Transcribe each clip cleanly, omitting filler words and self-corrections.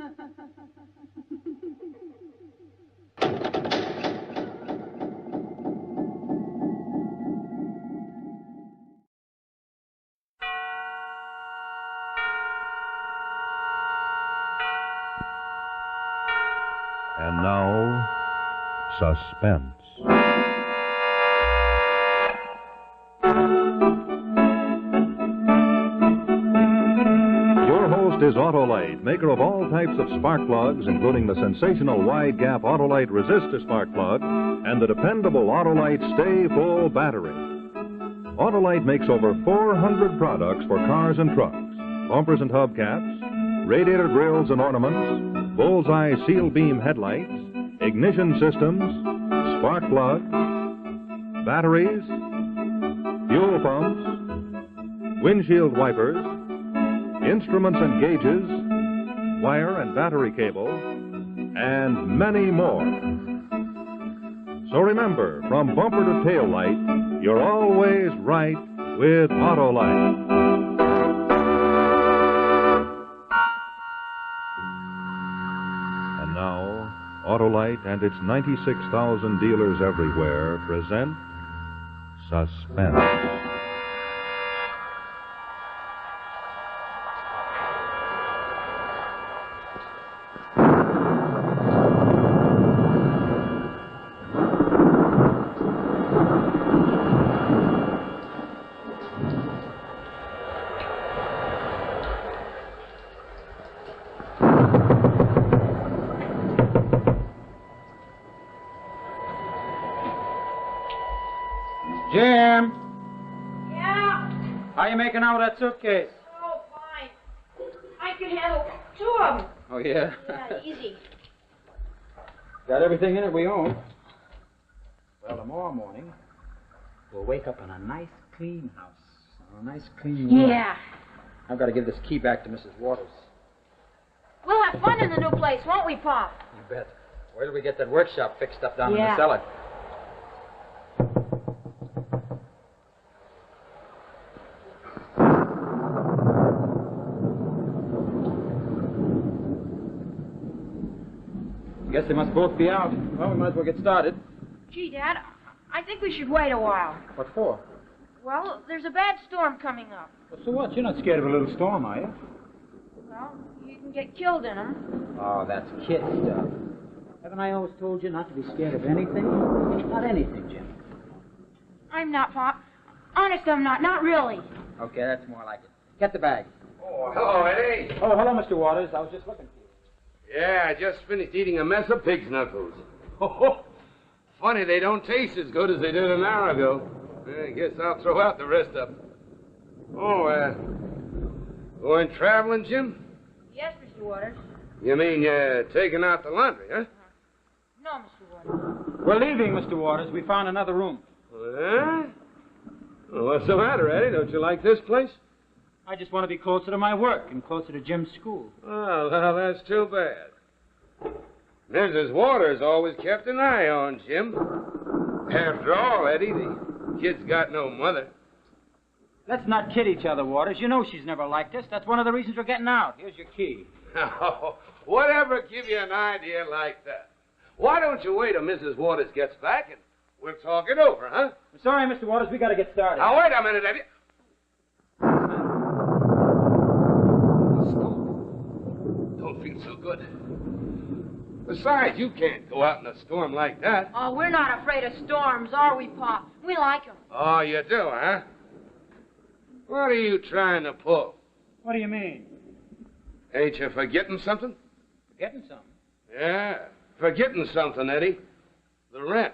And now, Suspense. Your host is Autolite, maker of all types of spark plugs, including the sensational wide-gap Autolite resistor spark plug and the dependable Autolite Stay Full battery. Autolite makes over 400 products for cars and trucks, bumpers and hubcaps, radiator grills and ornaments, bullseye seal beam headlights, ignition systems, spark plugs, batteries, fuel pumps, windshield wipers, instruments and gauges, wire and battery cable, and many more. So remember, from bumper to tail light, you're always right with Autolite. And now, Autolite and its 96,000 dealers everywhere present Suspense. Jim! Yeah? How you making out with that suitcase? Oh, fine. I can handle 2 of them. Oh, yeah? Yeah, easy. Got everything in it we own. Well, tomorrow morning, we'll wake up in a nice, clean house. A nice, clean room. Yeah. I've got to give this key back to Mrs. Waters. We'll have fun in the new place, won't we, Pop? You bet. Where do we get that workshop fixed up down in Yeah. the cellar? Guess they must both be out. Well, we might as well get started. Gee, Dad, I think we should wait a while. What for? Well, there's a bad storm coming up. Well, so what? You're not scared of a little storm, are you? Well, you can get killed in them. Oh, that's kid stuff. Haven't I always told you not to be scared of anything? Not anything, Jim. I'm not, Pop. Honest, I'm not. Not really. Okay, that's more like it. Get the bag. Oh, hello, Eddie. Oh, hello, Mr. Waters. I was just looking for you. Yeah, I just finished eating a mess of pig's knuckles. Oh, funny they don't taste as good as they did an hour ago. I guess I'll throw out the rest of them. Oh, going traveling, Jim? Yes, Mr. Waters. You mean taking out the laundry, huh? No, Mr. Waters. We're leaving, Mr. Waters. We found another room. Huh? Well, what's the matter, Eddie? Don't you like this place? I just want to be closer to my work and closer to Jim's school. Oh, well, that's too bad. Mrs. Waters always kept an eye on Jim. After all, Eddie, the kid's got no mother. Let's not kid each other, Waters. You know she's never liked us. That's one of the reasons we're getting out. Here's your key. Oh, whatever give you an idea like that? Why don't you wait till Mrs. Waters gets back and we'll talk it over, huh? I'm sorry, Mr. Waters. We got to get started. Now, wait a minute, Eddie. Don't feel so good. Besides, you can't go out in a storm like that. Oh, we're not afraid of storms, are we, Pop? We like them. Oh, you do, huh? What are you trying to pull? What do you mean? Ain't you forgetting something? Forgetting something? Yeah, forgetting something, Eddie. The rent.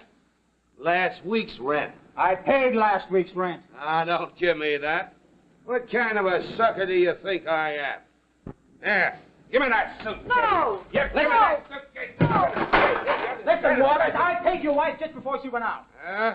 Last week's rent. I paid last week's rent. Ah, don't give me that. What kind of a sucker do you think I am? There, give me that suitcase. No! Yeah, give me that suitcase. Listen, Waters, I paid your wife just before she went out. Huh?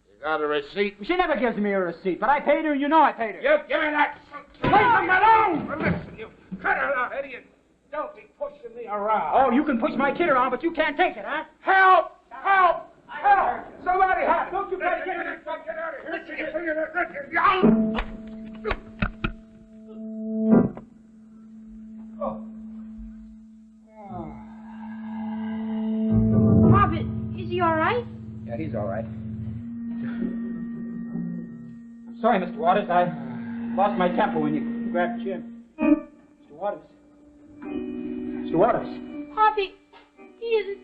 You got a receipt? She never gives me a receipt, but I paid her, and you know I paid her. You give me that suitcase. Leave them alone! Well, listen, you cut her out, Eddie, and don't be pushing me around. Oh, you can push my kid around, but you can't take it, huh? Help! Help! Help! Somebody help! Don't you try to get me. Get out of here! Sorry, Mr. Waters. I lost my temper when you grabbed Jim. Mr. Waters. Mr. Waters. Poppy, he isn't.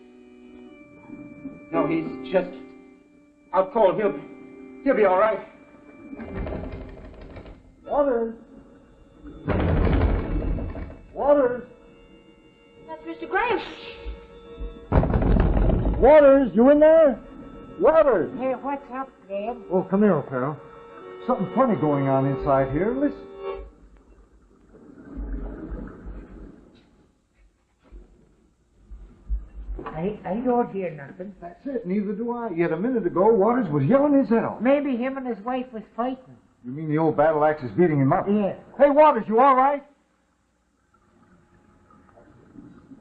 No, he's just out cold. He'll be all right. Waters! Waters! That's Mr. Graham. Waters, you in there? Waters! Hey, what's up, Graham? Oh, come here, pal. Something funny going on inside here. Listen. I don't hear nothing. That's it, neither do I. Yet a minute ago, Waters was yelling his head off. Maybe him and his wife was fighting. You mean the old battle axe is beating him up? Yeah. Hey, Waters, you all right?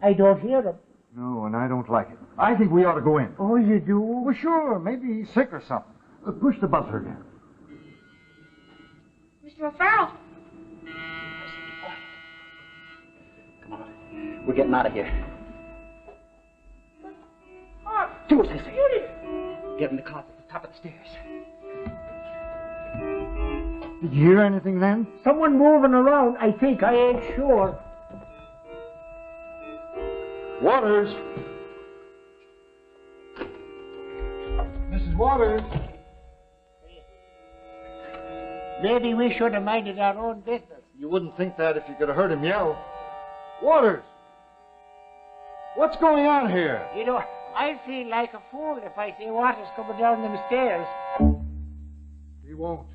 I don't hear him. No, and I don't like it. I think we ought to go in. Oh, you do? Well, sure. Maybe he's sick or something. Push the buzzer again. Mr. O'Farrell. Come on. We're getting out of here. Pop, Do as I say. you did. Get in the closet at the top of the stairs. Did you hear anything then? Someone moving around, I think. I ain't sure. Waters! Mrs. Waters! Maybe we should have minded our own business. You wouldn't think that if you could have heard him yell. Waters! What's going on here? You know, I feel like a fool if I see Waters coming down them stairs. He won't.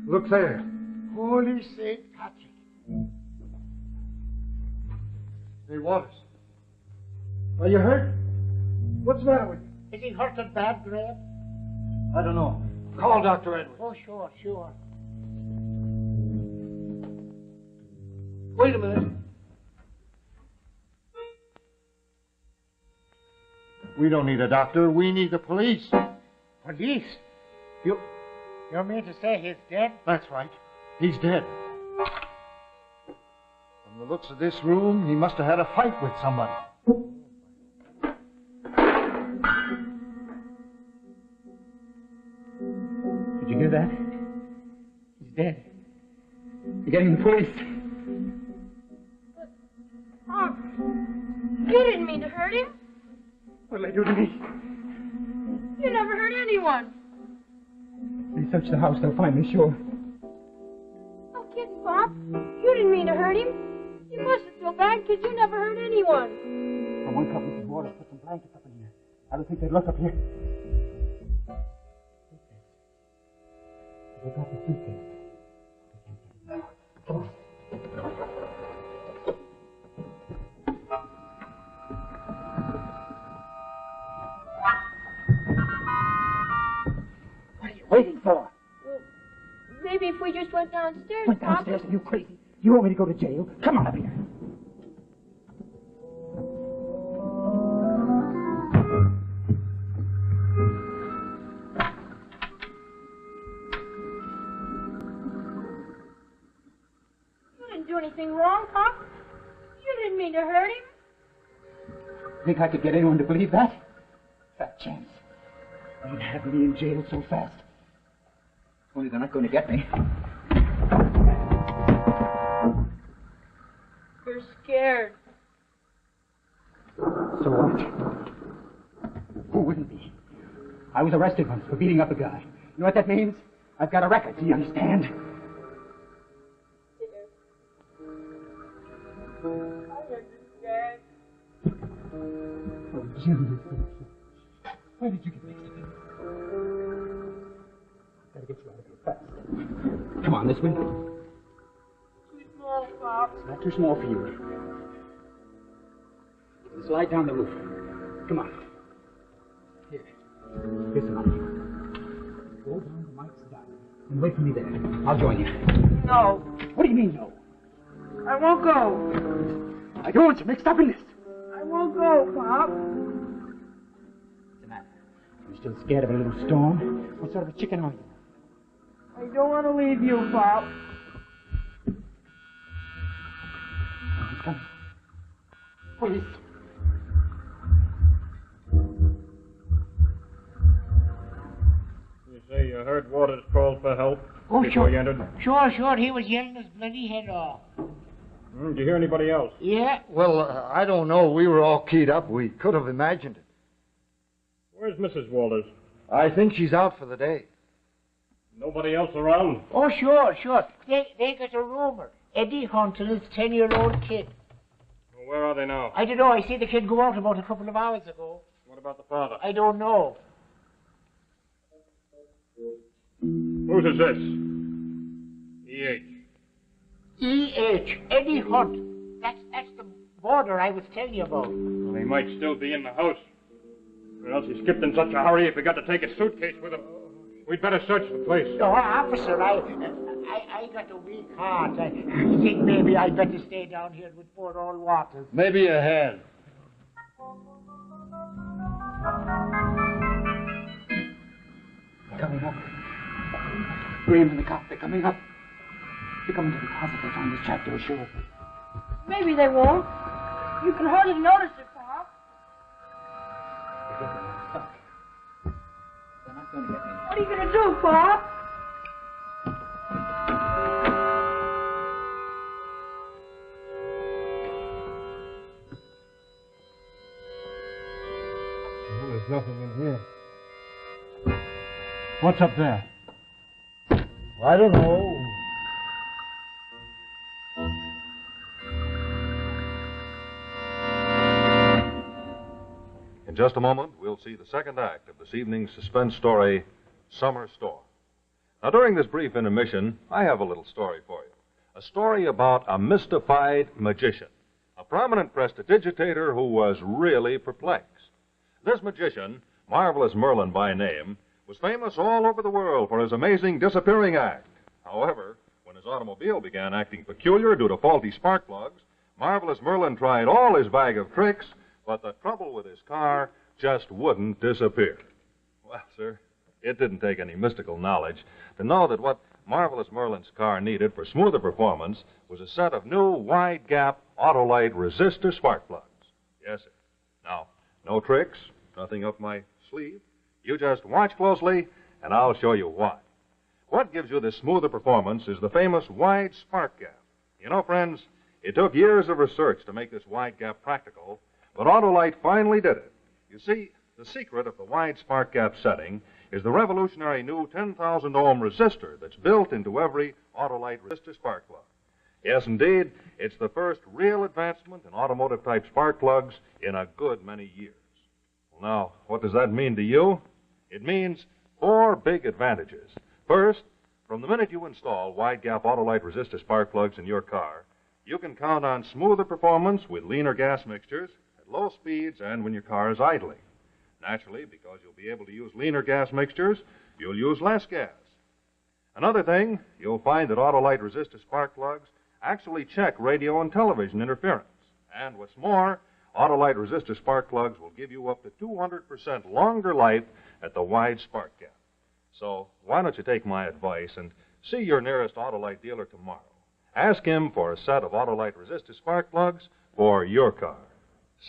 Look there. Holy St. Patrick. Hey, Waters. Are you hurt? What's the matter with you? Is he hurting bad, Graham? I don't know. Call Dr. Edwards. Oh, sure, sure. Wait a minute. We don't need a doctor. We need the police. Police? You... You mean to say he's dead? That's right. He's dead. From the looks of this room, he must have had a fight with somebody. Did you hear that? He's dead. They're getting the police. Pop, you didn't mean to hurt him. What'll they do to me? You never hurt anyone. They search the house, they'll find me, sure. No kidding, Pop. You didn't mean to hurt him. You mustn't feel bad because you never hurt anyone. For one cup, Mrs. Waters, put some blankets up in here. I don't think they'd look up here. They got the suitcase. They can't get it now. Come on. What are you waiting for? Well, maybe if we just went downstairs, Went Pop. downstairs? Are you crazy? You want me to go to jail? Come on up here. You didn't do anything wrong, Pop. You didn't mean to hurt him. Think I could get anyone to believe that? Fat chance. They'd have me in jail so fast. Only they're not going to get me. You're scared. So what? Who wouldn't be? I was arrested once for beating up a guy. You know what that means? I've got a record, do you understand? Oh, Jim, why did you get mixed up in this? Gotta get you out of here fast. Come on, this window. Too small, Pop. It's not too small for you. Slide down the roof. Come on. Here's the money. Go down to Mike's diner and wait for me there. I'll join you. No, What do you mean, no? I won't go. I don't want you mixed up in this. I won't go, Pop. What's the matter? You still scared of a little storm? What sort of a chicken are you? I don't want to leave you, Pop. He's coming. Police. You say You heard Waters call for help Oh, before you entered? Sure. He was yelling his bloody head off. Did you hear anybody else? Yeah. Well, I don't know. We were all keyed up. We could have imagined it. Where's Mrs. Walters? I think she's out for the day. Nobody else around? Oh, sure. They got a rumor. Eddie Hunt and his 10-year-old kid. Well, where are they now? I don't know. I see the kid go out about a couple of hours ago. What about the father? I don't know. Whose is this? E.H. E.H. Eddie Hunt. That's the border I was telling you about. Well, he might still be in the house. Or else he skipped in such a hurry he forgot to take his suitcase with him. We'd better search the place. No, officer, I got a weak heart. I think maybe I'd better stay down here with poor old Waters. Maybe you had. Coming up. Graham and the cop, they're coming up. They're coming to the closet. They found this chap, they're sure. Maybe they won't. You can hardly notice it, Pop. They're not going to get me. What are you going to do, Pop? Well, there's nothing in here. What's up there? I don't know. In just a moment, we'll see the second act of this evening's suspense story, Summer Storm. Now, during this brief intermission, I have a little story for you. A story about a mystified magician, a prominent prestidigitator who was really perplexed. This magician, Marvelous Merlin by name, was famous all over the world for his amazing disappearing act. However, when his automobile began acting peculiar due to faulty spark plugs, Marvelous Merlin tried all his bag of tricks, but the trouble with his car just wouldn't disappear. Well, sir, it didn't take any mystical knowledge to know that what Marvelous Merlin's car needed for smoother performance was a set of new wide-gap Autolite resistor spark plugs. Yes, sir. Now, no tricks, nothing up my sleeve. You just watch closely, and I'll show you why. What gives you this smoother performance is the famous wide spark gap. You know, friends, it took years of research to make this wide gap practical, but Autolite finally did it. You see, the secret of the wide spark gap setting is the revolutionary new 10,000 ohm resistor that's built into every Autolite resistor spark plug. Yes, indeed, it's the first real advancement in automotive-type spark plugs in a good many years. Well, now, what does that mean to you? It means 4 big advantages. First, from the minute you install wide-gap Autolite resistor spark plugs in your car, you can count on smoother performance with leaner gas mixtures at low speeds and when your car is idling. Naturally, because you'll be able to use leaner gas mixtures, you'll use less gas. Another thing, you'll find that Autolite resistor spark plugs actually check radio and television interference. And what's more, Autolite resistor spark plugs will give you up to 200% longer life at the wide spark gap. So why don't you take my advice and see your nearest Autolite dealer tomorrow. Ask him for a set of Autolite resistor spark plugs for your car.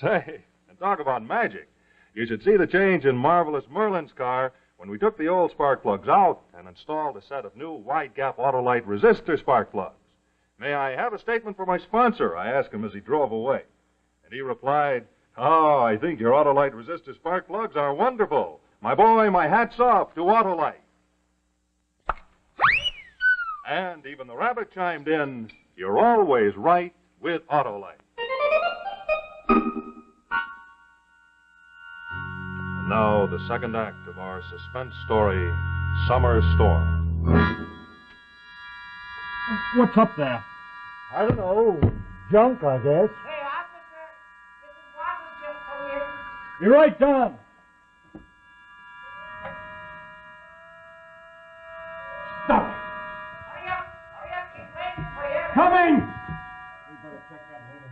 Say, and talk about magic. You should see the change in Marvelous Merlin's car when we took the old spark plugs out and installed a set of new wide-gap Autolite resistor spark plugs. May I have a statement for my sponsor? I asked him as he drove away. And he replied, "Oh, I think your Autolite resistor spark plugs are wonderful. My boy, my hat's off to Autolite." And even the rabbit chimed in, "You're always right with Autolite." And now the second act of our suspense story, Summer Storm. What's up there? I don't know. Junk, I guess. Hey, officer, Mrs. Waters just come in. Be right down. Stop. Hurry up, he's waiting for you. Coming! We better check that later.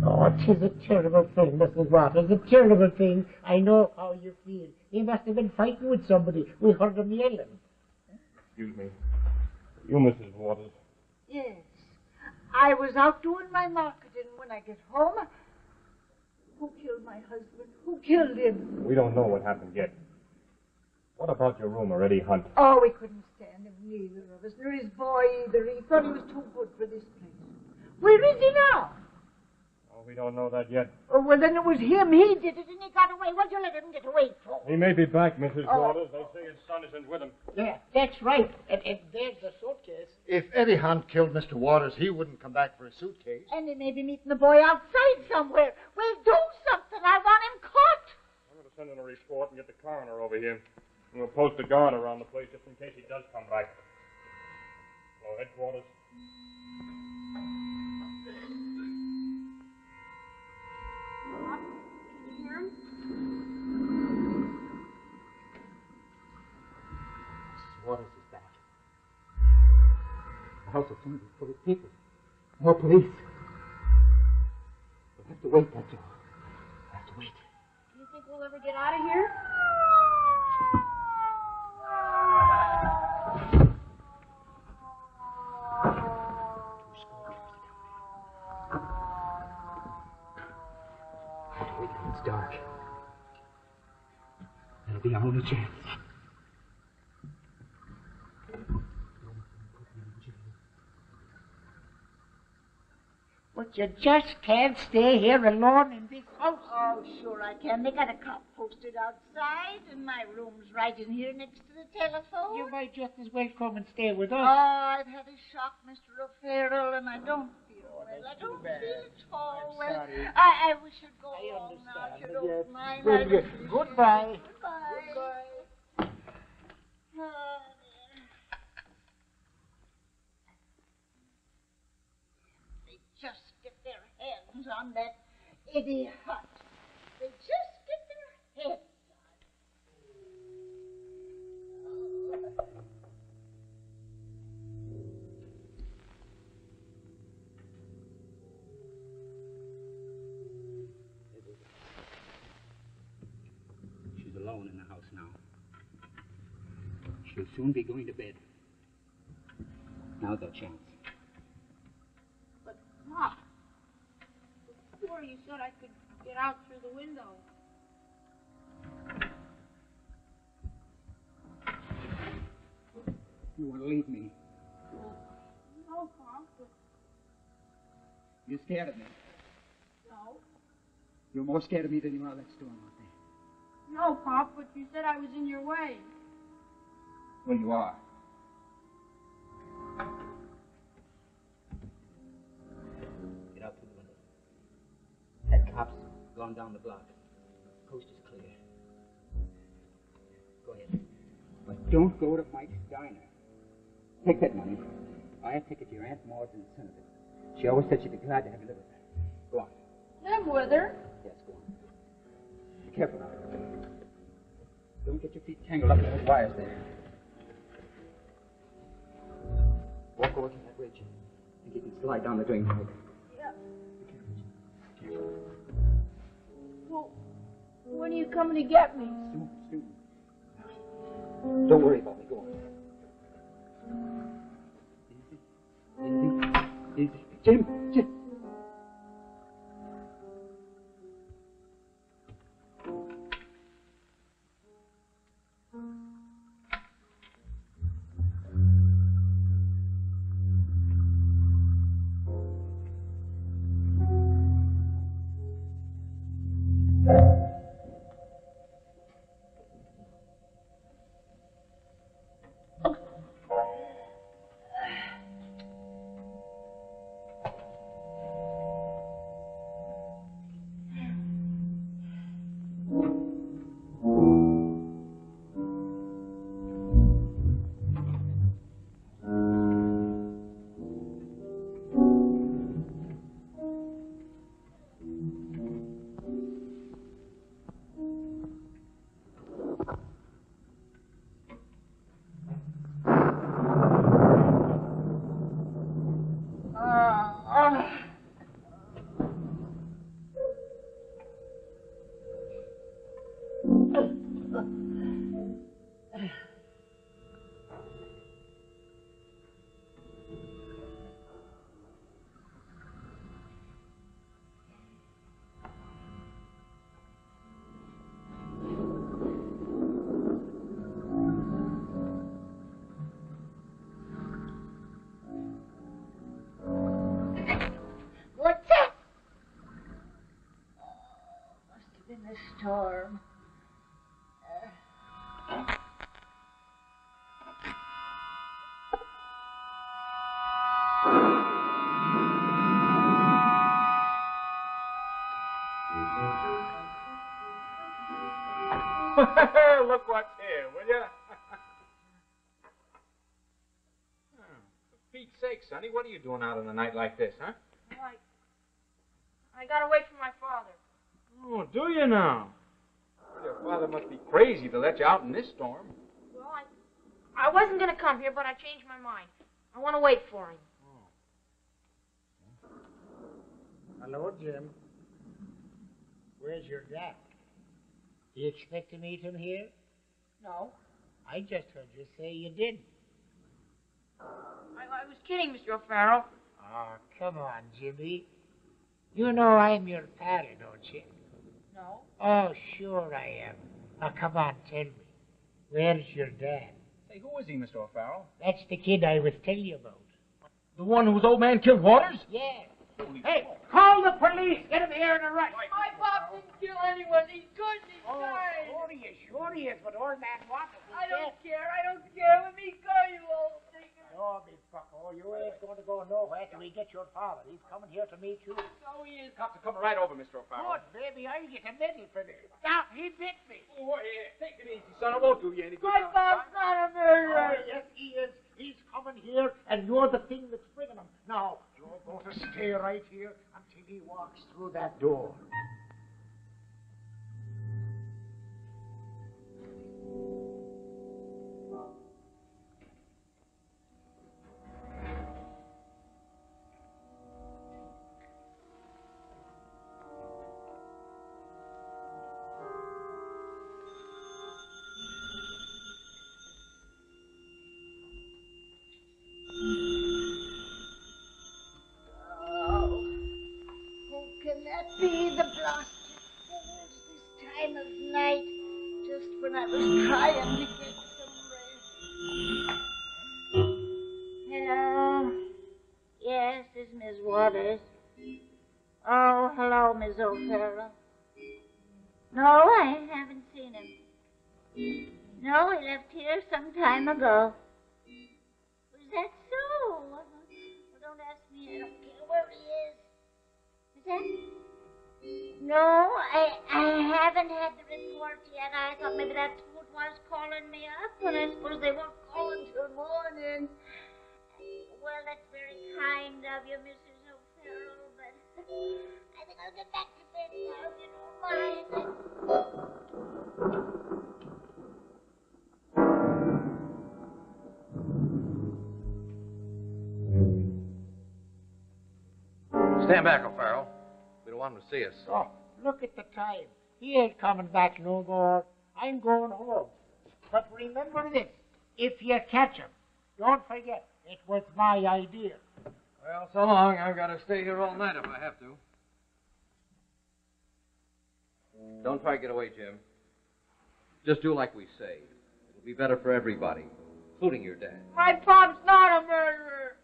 Oh, 'tis a terrible thing, Mrs. Waters, a terrible thing. I know how you feel. He must have been fighting with somebody. We heard him yelling. Excuse me. You, Mrs. Waters. Yes. I was out doing my marketing when I get home. Who killed my husband? Who killed him? We don't know what happened yet. What about your roomer, Eddie Hunt? Oh, we couldn't stand him, neither of us, nor his boy either. He thought he was too good for this place. Where is he now? Oh, we don't know that yet. Oh, well, then it was him. He did it, and he got away. What'd you let him get away for? He may be back, Mrs. Waters. They say his son isn't with him. Yeah, that's right. And there's the suitcase. If Eddie Hunt killed Mr. Waters, he wouldn't come back for a suitcase. And he may be meeting the boy outside somewhere. Well, do something. I want him caught. I'm going to send in a report and get the coroner over here. And we'll post a guard around the place just in case he does come back. Hello, headquarters. Can you hear him? Mrs. Waters is back. The house will soon be full of people. More police. We'll have to wait, that's all. We'll have to wait. Do you think we'll ever get out of here? We'll have to wait till it's dark. That'll be our only chance. But you just can't stay here alone in this house. Oh, sure I can. They got a cop posted outside, and my room's right in here next to the telephone. You might just as well come and stay with us. Oh, I've had a shock, Mr. O'Farrell, and I don't feel well. I don't feel at all well. sorry. I wish I'd go home now, if you don't Yes. mind. Well, I yes. just- Goodbye. Goodbye. Oh, dear. They just get their hands on that Eddie Hunt. They just get their hands on it. She's alone in the house now. She'll soon be going to bed. Now's our chance. But, Pop, before you said I could get out through the window. You want to leave me? No, Pop, but You're scared of me. no. You're more scared of me than you are that storm out there. No, Pop, but you said I was in your way. Well, you are. Get out through the window. That cop's gone down the block. The coast is clear. Go ahead. But don't go to Mike's diner. Take that money. Buy a ticket to your Aunt Maud's in Senator. She always said she'd be glad to have you live with her. Go on. Live with her. Yes, go on. Be careful now. Don't get your feet tangled up in those wires there. Walk over to that bridge. Think you can slide down the drain pipe. Yeah. Be careful. Well, when are you coming to get me? Soon. Don't worry about me. Go on. Easy. Jim. storm. Look what's here, will ya? For Pete's sake, Sonny, what are you doing out on a night like this, huh? I got away from my father. Oh, do you now? Well, your father must be crazy to let you out in this storm. Well, I wasn't going to come here, but I changed my mind. I want to wait for him. Hello, Jim. Where's your dad? Do you expect to meet him here? No. I just heard you say you didn't. I was kidding, Mr. O'Farrell. Oh, come on, Jimmy. You know I'm your pal, don't you? No. Oh, sure I am. Now, come on, tell me. Where's your dad? Say, who is he, Mr. O'Farrell? That's the kid I was telling you about. The one whose old man killed Waters? Yeah. Hey, call the police. Get him here in a rush. My pop didn't kill anyone. He's good and he's kind. Sure he is, but old man Waters is I don't dead. care. I don't care. Let me go, you old thing. No, big bucko, you ain't going to go nowhere till we get your father. He's coming here to meet you. So he is. Cops are coming right over, Mr. O'Farrell. Good, baby, I'll get a medal for this. Now, he bit me. Oh, yeah. Take it easy, son. It won't do you any good. My pop's not a murderer. Oh, yes, he is. He's coming here, and you're the thing that's bringing him. Now, you're going to stay right here until he walks through that door. Be the blasted fools this time of night, just when I was trying to get some rest. Hello? Yes, this is Miss Waters. Oh, hello, Miss O'Farrell. No, I haven't seen him. No, he left here some time ago. Was that so? Well, don't ask me. I don't care where he is. Is that... No, I haven't had the report yet. I thought maybe that's what was calling me up, and I suppose they won't call until morning. Well, that's very kind of you, Mrs. O'Farrell, but I think I'll get back to bed now, if you don't mind. Stand back, O'Farrell. We don't want him to see us. Oh, look at the time. He ain't coming back no more. I'm going home. But remember this. If you catch him, don't forget, it was my idea. Well, so long. I've got to stay here all night if I have to. Don't try to get away, Jim. Just do like we say. It'll be better for everybody, including your dad. My pop's not a murderer.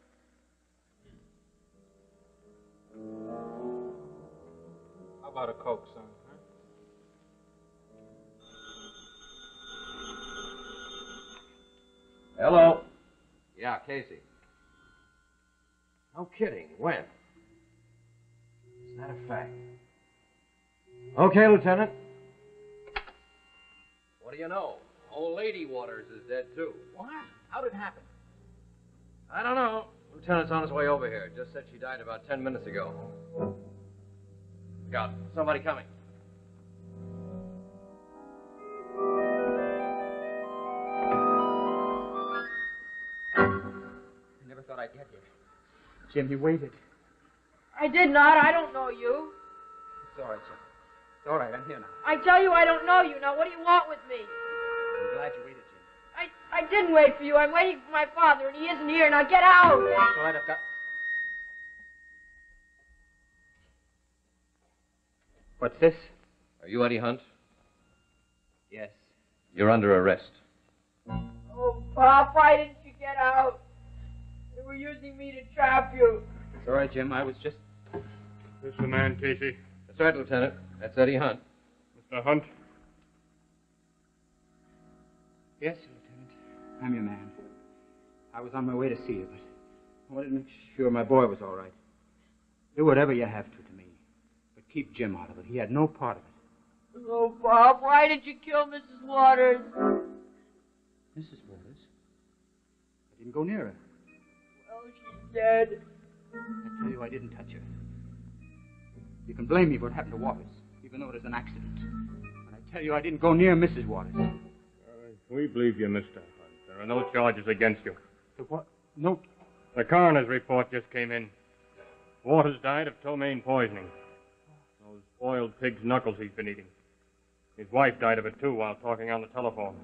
How about a Coke, son? Huh? Hello. Yeah, Casey. No kidding. When? Is that a fact? Okay, Lieutenant. What do you know? Old Lady Waters is dead, too. What? How did it happen? I don't know. Lieutenant's on his way over here. Just said she died about 10 minutes ago. Got somebody coming. I never thought I'd get here. Jim, you waited. I did not. I don't know you. It's all right, Jim. It's all right. I'm here now. I tell you I don't know you. Now, what do you want with me? I'm glad you waited, Jim. I didn't wait for you. I'm waiting for my father, and he isn't here. Now, get out. It's all right. I've got... What's this? Are you Eddie Hunt? Yes. You're under arrest. Oh, Pop, why didn't you get out? They were using me to trap you. It's all right, Jim. I was just... This the man, Casey. That's right, Lieutenant. That's Eddie Hunt. The hunt? Yes, Lieutenant. I'm your man. I was on my way to see you, but I wanted to make sure my boy was all right. Do whatever you have to me. But keep Jim out of it. He had no part of it. Oh, Bob, why did you kill Mrs. Waters? Mrs. Waters? I didn't go near her. Well, she's dead. I tell you, I didn't touch her. You can blame me for what happened to Waters, even though it was an accident. But I tell you, I didn't go near Mrs. Waters. We believe you, Mr. Hunt. There are no charges against you. The what? No. The coroner's report just came in. Waters died of ptomaine poisoning. Those boiled pig's knuckles he's been eating. His wife died of it, too, while talking on the telephone.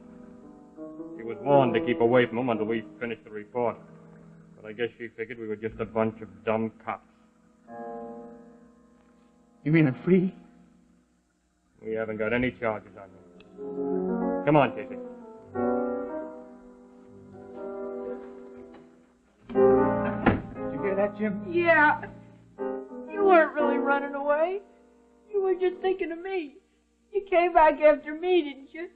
She was warned to keep away from him until we finished the report. But I guess she figured we were just a bunch of dumb cops. You mean I'm free? We haven't got any charges on you. Come on, Casey. Did you hear that, Jim? Yeah. You weren't really running away. You were just thinking of me. You came back after me, didn't you?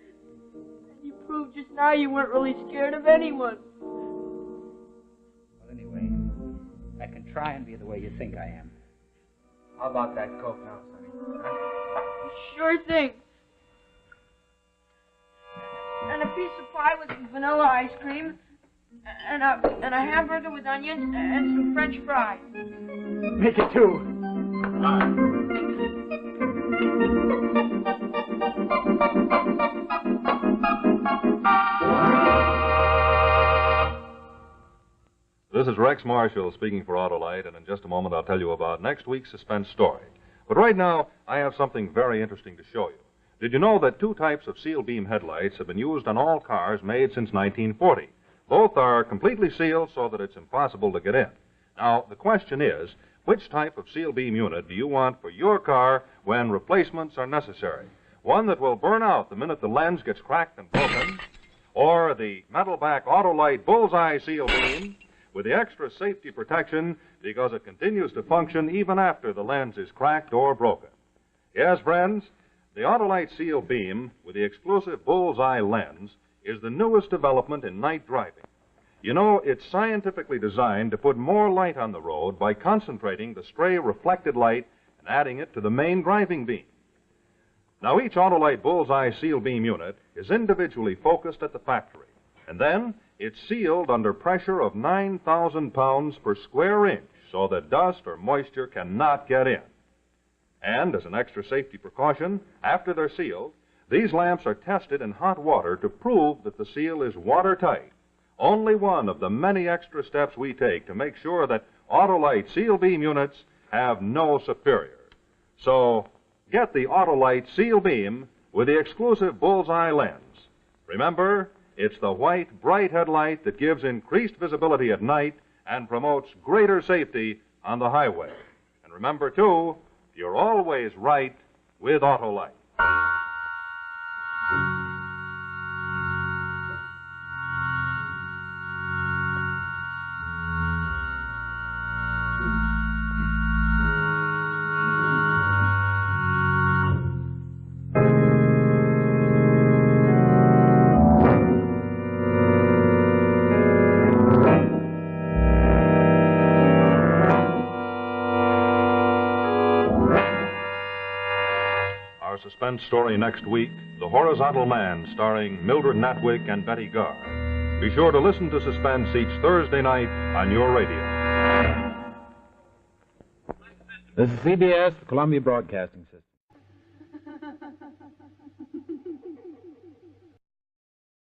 And you proved just now you weren't really scared of anyone. Well, anyway, I can try and be the way you think I am. How about that Coke now, Sonny? Huh? Sure thing. And a piece of pie with some vanilla ice cream, and a hamburger with onions, and some French fries. Make it two. This is Rex Marshall speaking for Autolite, and in just a moment I'll tell you about next week's suspense story. But right now, I have something very interesting to show you. Did you know that two types of seal beam headlights have been used on all cars made since 1940? Both are completely sealed so that it's impossible to get in. Now, the question is, which type of seal beam unit do you want for your car when replacements are necessary? One that will burn out the minute the lens gets cracked and broken, or the metal back Autolite bullseye seal beam with the extra safety protection because it continues to function even after the lens is cracked or broken? Yes, friends, the Autolite seal beam with the exclusive bullseye lens is the newest development in night driving. You know, it's scientifically designed to put more light on the road by concentrating the stray reflected light and adding it to the main driving beam. Now, each Autolite bullseye seal beam unit is individually focused at the factory, and then it's sealed under pressure of 9,000 pounds per square inch so that dust or moisture cannot get in. And as an extra safety precaution, after they're sealed, these lamps are tested in hot water to prove that the seal is watertight. Only one of the many extra steps we take to make sure that Autolite seal beam units have no superior. So, get the Autolite seal beam with the exclusive bullseye lens. Remember, it's the white, bright headlight that gives increased visibility at night and promotes greater safety on the highway. And remember, too, you're always right with Autolite. Suspense story next week, The Horizontal Man, starring Mildred Natwick and Betty Garr. Be sure to listen to Suspense each Thursday night on your radio. This is CBS, the Columbia Broadcasting System.